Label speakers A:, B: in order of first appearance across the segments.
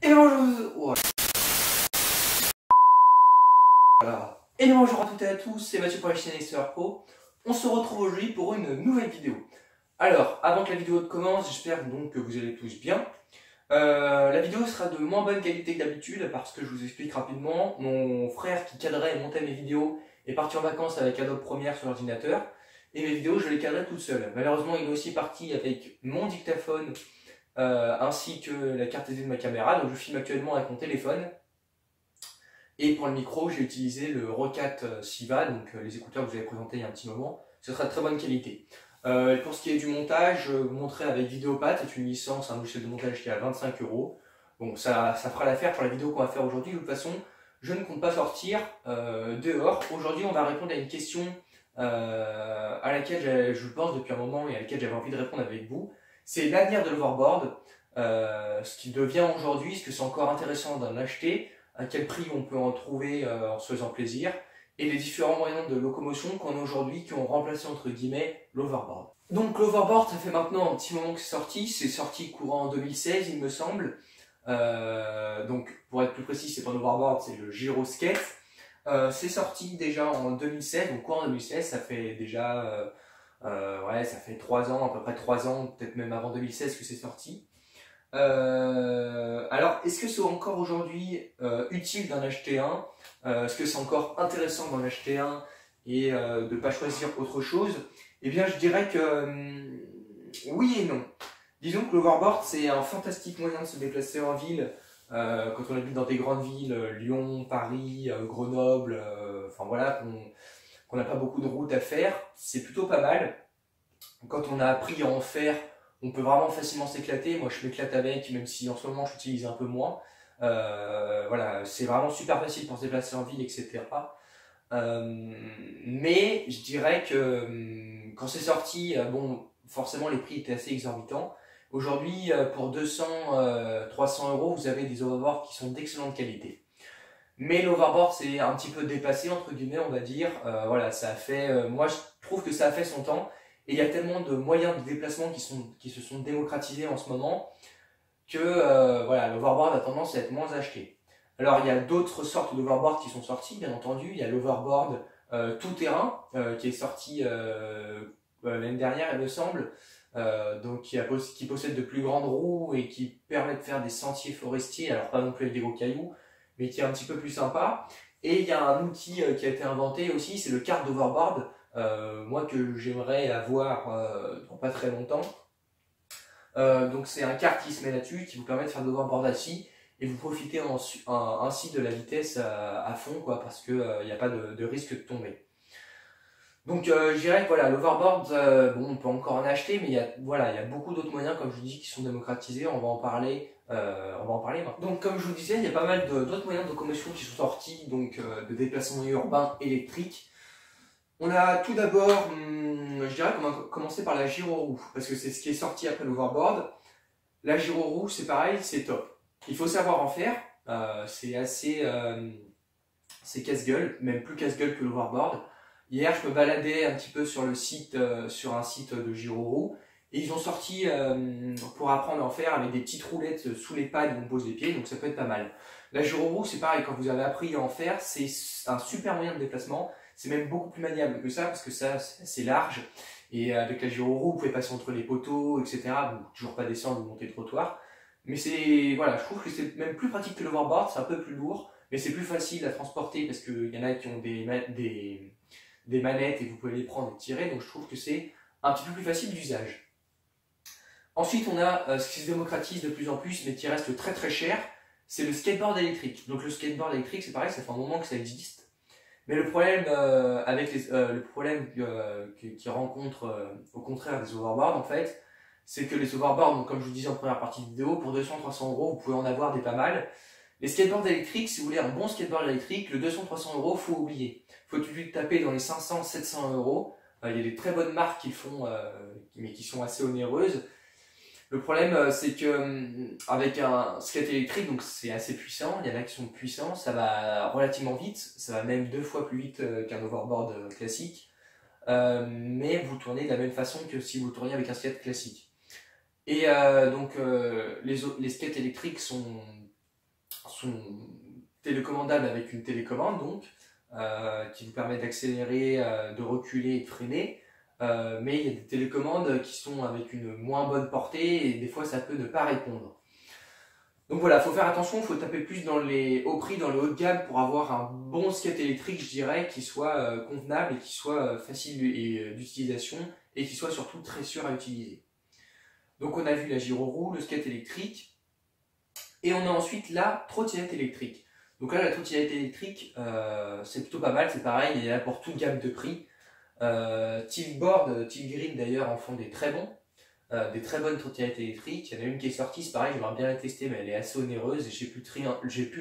A: Et bonjour, bonjour à toutes et à tous, c'est Mathieu pour la chaîne Expert Pro. On se retrouve aujourd'hui pour une nouvelle vidéo. Alors, avant que la vidéo commence, j'espère donc que vous allez tous bien. La vidéo sera de moins bonne qualité que d'habitude parce que je vous explique rapidement. Mon frère qui cadrait et montait mes vidéos est parti en vacances avec Adobe Premiere sur l'ordinateur. Et mes vidéos, je les cadrais toute seule. Malheureusement, il est aussi parti avec mon dictaphone ainsi que la carte SD de ma caméra. Donc je filme actuellement avec mon téléphone. Et pour le micro, j'ai utilisé le Roccat Siva, donc les écouteurs que je vous avais présentés il y a un petit moment. Ce sera de très bonne qualité. Pour ce qui est du montage, je vous montrerai avec Vidéopat, c'est une licence, un logiciel de montage qui est à 25 €. Bon, ça fera l'affaire pour la vidéo qu'on va faire aujourd'hui. De toute façon, je ne compte pas sortir dehors. Aujourd'hui, on va répondre à une question à laquelle je pense depuis un moment et à laquelle j'avais envie de répondre avec vous. C'est l'avenir de l'overboard, ce qui devient aujourd'hui, est-ce que c'est encore intéressant d'en acheter, à quel prix on peut en trouver en se faisant plaisir, et les différents moyens de locomotion qu'on a aujourd'hui qui ont remplacé entre guillemets l'overboard. Donc l'overboard, ça fait maintenant un petit moment que c'est sorti courant en 2016 il me semble. Donc pour être plus précis, c'est pas un overboard, c'est le Gyroskate. C'est sorti déjà en 2016, donc courant 2016, ça fait déjà ça fait 3 ans, à peu près 3 ans, peut-être même avant 2016 que c'est sorti. Alors, est-ce que c'est encore aujourd'hui utile d'en acheter un? Est-ce que c'est encore intéressant d'en acheter un et de ne pas choisir autre chose? Eh bien, je dirais que oui et non. Disons que l'overboard, c'est un fantastique moyen de se déplacer en ville quand on habite dans des grandes villes, Lyon, Paris, Grenoble, enfin voilà, qu'on n'a pas beaucoup de routes à faire. C'est plutôt pas mal. Quand on a appris à en faire, on peut vraiment facilement s'éclater. Moi, je m'éclate avec, même si en ce moment, j'utilise un peu moins. Voilà, c'est vraiment super facile pour se déplacer en ville, etc. Mais je dirais que quand c'est sorti, bon, forcément, les prix étaient assez exorbitants. Aujourd'hui, pour 200, 300 €, vous avez des overboards qui sont d'excellente qualité. Mais l'overboard, c'est un petit peu dépassé, entre guillemets, on va dire. Voilà, ça a fait, moi, je trouve que ça a fait son temps. Et il y a tellement de moyens de déplacement qui se sont démocratisés en ce moment que voilà, l'overboard a tendance à être moins acheté. Alors il y a d'autres sortes d'overboard qui sont sortis, bien entendu. Il y a l'overboard tout terrain qui est sorti l'année dernière, il me semble. Donc qui possède de plus grandes roues et qui permet de faire des sentiers forestiers, alors pas non plus avec des gros cailloux, mais qui est un petit peu plus sympa. Et il y a un outil qui a été inventé aussi, c'est le kart d'overboard, moi que j'aimerais avoir dans pas très longtemps. Donc c'est un kart qui se met là-dessus, qui vous permet de faire de l'overboard assis, et vous profitez ainsi de la vitesse à fond, quoi, parce que il n'y a pas de risque de tomber. Donc je dirais que voilà, l'overboard, bon, on peut encore en acheter, mais il y a beaucoup d'autres moyens, comme je vous dis, qui sont démocratisés. On va en parler maintenant. Donc comme je vous disais, il y a pas mal d'autres moyens de locomotion qui sont sortis, donc de déplacement urbain électrique. On a tout d'abord, je dirais qu'on va commencer par la gyroroue, parce que c'est ce qui est sorti après l'overboard. La gyroroue, c'est pareil, c'est top. Il faut savoir en faire, c'est assez, c'est casse-gueule, même plus casse-gueule que l'overboard. Hier, je me baladais un petit peu sur le site, sur un site de gyroroue, et ils ont sorti pour apprendre à en faire avec des petites roulettes sous les pads où on pose les pieds, donc ça peut être pas mal. La gyroroue, c'est pareil, quand vous avez appris à en faire, c'est un super moyen de déplacement. C'est même beaucoup plus maniable que ça, parce que ça, c'est large. Et avec la gyroroue, vous pouvez passer entre les poteaux, etc. Bon, toujours pas descendre ou monter le trottoir. Mais c'est, voilà, je trouve que c'est même plus pratique que l'overboard, c'est un peu plus lourd, mais c'est plus facile à transporter parce qu'il y en a qui ont des manettes et vous pouvez les prendre et tirer, donc je trouve que c'est un petit peu plus facile d'usage. Ensuite, on a ce qui se démocratise de plus en plus, mais qui reste très très cher, c'est le skateboard électrique. Donc le skateboard électrique, c'est pareil, ça fait un moment que ça existe. Mais le problème qui rencontre au contraire des overboards en fait, c'est que les overboards, donc, comme je vous disais en première partie de vidéo, pour 200-300 €, vous pouvez en avoir des pas mal. Les skateboards électriques, si vous voulez un bon skateboard électrique, le 200-300 €, faut oublier. Faut tout de suite taper dans les 500-700 €. Il y a des très bonnes marques qui le font, mais qui sont assez onéreuses. Le problème, c'est que avec un skate électrique, donc c'est assez puissant, il y en a qui sont puissants, ça va relativement vite, ça va même 2 fois plus vite qu'un overboard classique, mais vous tournez de la même façon que si vous tourniez avec un skate classique. Et donc les skates électriques sont sont télécommandables avec une télécommande, donc, qui vous permet d'accélérer, de reculer et de freiner. Mais il y a des télécommandes qui sont avec une moins bonne portée et des fois ça peut ne pas répondre. Donc voilà, il faut faire attention, il faut taper plus au prix, dans le haut de gamme pour avoir un bon skate électrique, je dirais, qui soit convenable et qui soit facile d'utilisation et qui soit surtout très sûr à utiliser. Donc on a vu la gyroroue, le skate électrique et on a ensuite la trottinette électrique. Donc là, la trottinette électrique, c'est plutôt pas mal, c'est pareil, il y a là pour toute gamme de prix. Tiltboard, Tiltgreen d'ailleurs en font des très bons. Des très bonnes trottinettes électriques. Il y en a une qui est sortie, c'est pareil, j'aimerais bien la tester, mais elle est assez onéreuse et j'ai plus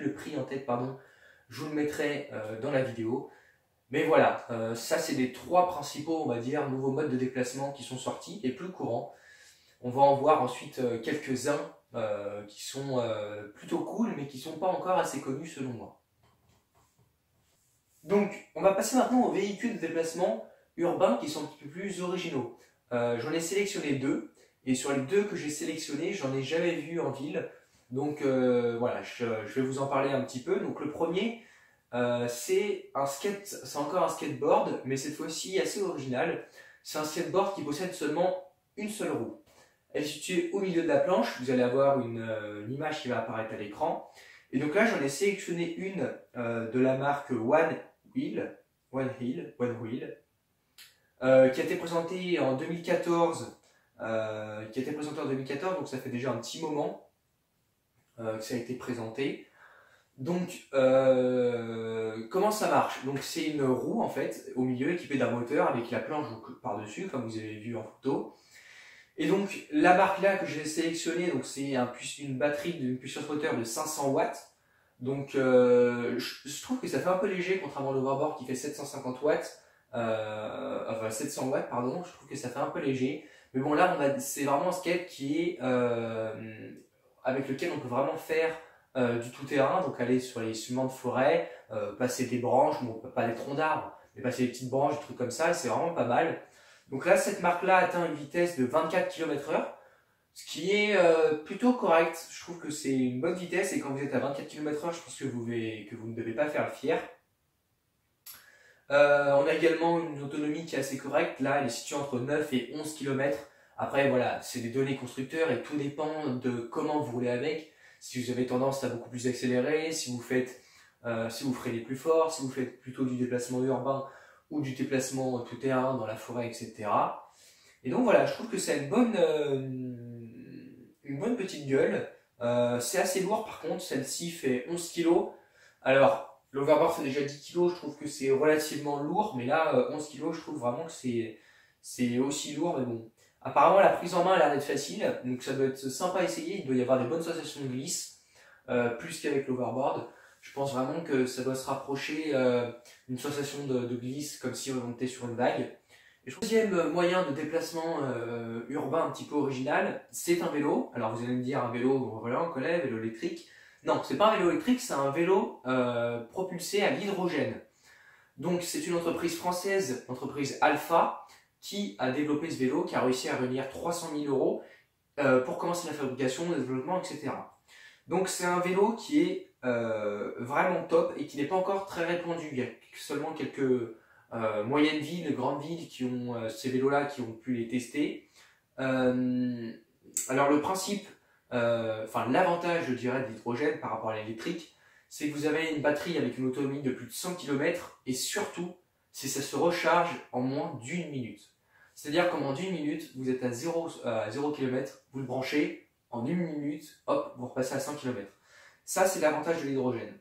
A: le prix en tête, pardon. Je vous le mettrai dans la vidéo. Mais voilà, ça c'est les trois principaux, on va dire, nouveaux modes de déplacement qui sont sortis et plus courants. On va en voir ensuite quelques-uns qui sont plutôt cool, mais qui sont pas encore assez connus selon moi. Donc, on va passer maintenant aux véhicules de déplacement urbains qui sont un petit peu plus originaux. J'en ai sélectionné deux. Et sur les deux que j'ai sélectionnés, j'en ai jamais vu en ville. Donc voilà, je vais vous en parler un petit peu. Donc le premier, c'est encore un skateboard, mais cette fois-ci assez original. C'est un skateboard qui possède seulement une seule roue. Elle est située au milieu de la planche. Vous allez avoir une image qui va apparaître à l'écran. Et donc là, j'en ai sélectionné une de la marque One Wheel, qui a été présentée en 2014. Donc ça fait déjà un petit moment que ça a été présenté. Donc, comment ça marche? Donc c'est une roue en fait, au milieu, équipée d'un moteur avec la planche par-dessus, comme vous avez vu en photo. Et donc la marque là que j'ai sélectionnée, donc c'est une batterie d'une puissance moteur de 500 watts. Donc je trouve que ça fait un peu léger contrairement à l'overboard qui fait 750 watts. Enfin 700 watts pardon, je trouve que ça fait un peu léger. Mais bon là c'est vraiment un skate qui est avec lequel on peut vraiment faire du tout-terrain, donc aller sur les chemins de forêt, passer des branches, bon pas des troncs d'arbres, mais passer des petites branches, des trucs comme ça, c'est vraiment pas mal. Donc là cette marque-là atteint une vitesse de 24 km/h, ce qui est plutôt correct. Je trouve que c'est une bonne vitesse et quand vous êtes à 24 km/h, je pense que vous ne devez pas faire le fier. On a également une autonomie qui est assez correcte. Là, elle est située entre 9 et 11 km. Après, voilà, c'est des données constructeurs et tout dépend de comment vous roulez avec. Si vous avez tendance à beaucoup plus accélérer, si vous freinez plus fort, si vous faites plutôt du déplacement urbain ou du déplacement tout-terrain dans la forêt, etc. Et donc voilà, je trouve que ça a une bonne petite gueule. C'est assez lourd par contre, celle-ci fait 11 kg. Alors, l'overboard fait déjà 10 kg, je trouve que c'est relativement lourd, mais là, 11 kg, je trouve vraiment que c'est aussi lourd, mais bon. Apparemment, la prise en main a l'air d'être facile, donc ça doit être sympa à essayer, il doit y avoir des bonnes sensations de glisse, plus qu'avec l'overboard. Je pense vraiment que ça doit se rapprocher d'une sensation de glisse, comme si on montait sur une vague. Et le deuxième moyen de déplacement urbain un petit peu original, c'est un vélo. Alors vous allez me dire un vélo, voilà, on connaît, vélo électrique. Non, c'est pas un vélo électrique, c'est un vélo propulsé à l'hydrogène. Donc c'est une entreprise française, l'entreprise Alpha, qui a développé ce vélo, qui a réussi à réunir 300 000 € pour commencer la fabrication, le développement, etc. Donc c'est un vélo qui est vraiment top et qui n'est pas encore très répandu. Il y a seulement quelques moyennes villes, grandes villes qui ont ces vélos-là, qui ont pu les tester. Alors le principe, l'avantage, je dirais, de l'hydrogène par rapport à l'électrique, c'est que vous avez une batterie avec une autonomie de plus de 100 km et surtout, ça se recharge en moins d'une minute. C'est-à-dire qu'en moins d'une minute, vous êtes à 0 km, vous le branchez, en une minute, hop, vous repassez à 100 km. Ça, c'est l'avantage de l'hydrogène.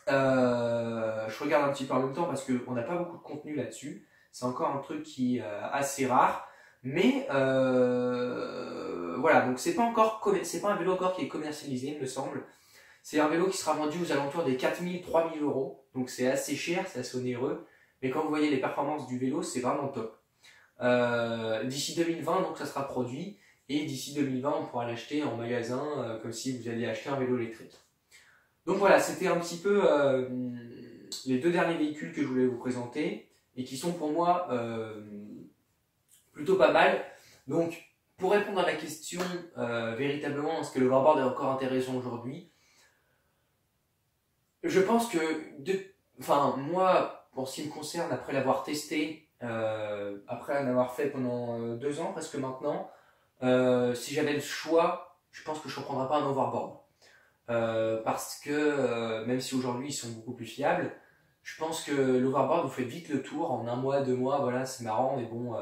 A: Je regarde un petit peu en même temps parce qu'on n'a pas beaucoup de contenu là-dessus. C'est encore un truc qui est assez rare. Mais voilà, donc c'est pas un vélo encore qui est commercialisé, il me semble. C'est un vélo qui sera vendu aux alentours des 4 000, 3 000 €. Donc c'est assez cher, c'est assez onéreux. Mais quand vous voyez les performances du vélo, c'est vraiment top. D'ici 2020, donc ça sera produit. Et d'ici 2020, on pourra l'acheter en magasin, comme si vous alliez acheter un vélo électrique. Donc voilà, c'était un petit peu les deux derniers véhicules que je voulais vous présenter. Et qui sont pour moi plutôt pas mal. Donc, pour répondre à la question véritablement, est-ce que le l'overboard est encore intéressant aujourd'hui? Je pense que, enfin, moi, pour ce qui me concerne, après l'avoir testé, après en avoir fait pendant 2 ans presque maintenant, si j'avais le choix, je pense que je ne reprendrais pas un overboard. Parce que même si aujourd'hui ils sont beaucoup plus fiables, je pense que l'overboard vous faites vite le tour en 1 mois, 2 mois, voilà, c'est marrant, mais bon,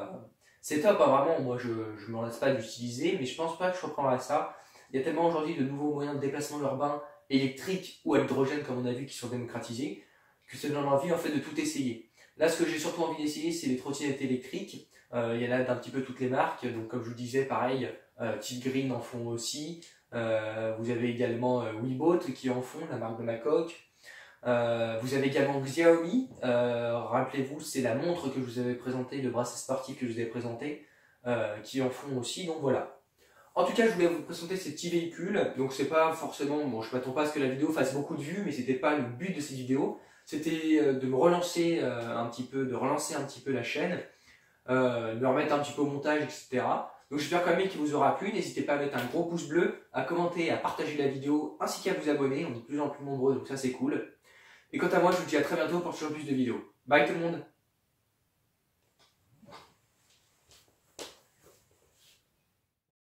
A: c'est top, hein, vraiment. Moi je ne m'en lasse pas d'utiliser, mais je pense pas que je reprendrai ça. Il y a tellement aujourd'hui de nouveaux moyens de déplacement urbain électriques ou à l'hydrogène, comme on a vu, qui sont démocratisés, que ça donne envie en fait de tout essayer. Là, ce que j'ai surtout envie d'essayer, c'est les trottinettes électriques. Il y en a d'un petit peu toutes les marques, donc comme je vous disais, pareil, Teal Green en font aussi. Vous avez également Weebot qui en font, la marque de Macoq. Vous avez également Xiaomi. Rappelez-vous, c'est la montre que je vous avais présentée, le bracelet sportif que je vous avais présenté, qui en font aussi. Donc voilà. En tout cas, je voulais vous présenter ces petits véhicules. Donc c'est pas forcément, bon, je m'attends pas à ce que la vidéo fasse beaucoup de vues, mais c'était pas le but de cette vidéo. C'était de me relancer un petit peu, de relancer un petit peu la chaîne, de me remettre un petit peu au montage, etc. Donc j'espère quand même qu'il vous aura plu. N'hésitez pas à mettre un gros pouce bleu, à commenter, à partager la vidéo, ainsi qu'à vous abonner. On est de plus en plus nombreux, donc ça c'est cool. Et quant à moi, je vous dis à très bientôt pour toujours plus de vidéos. Bye tout le monde!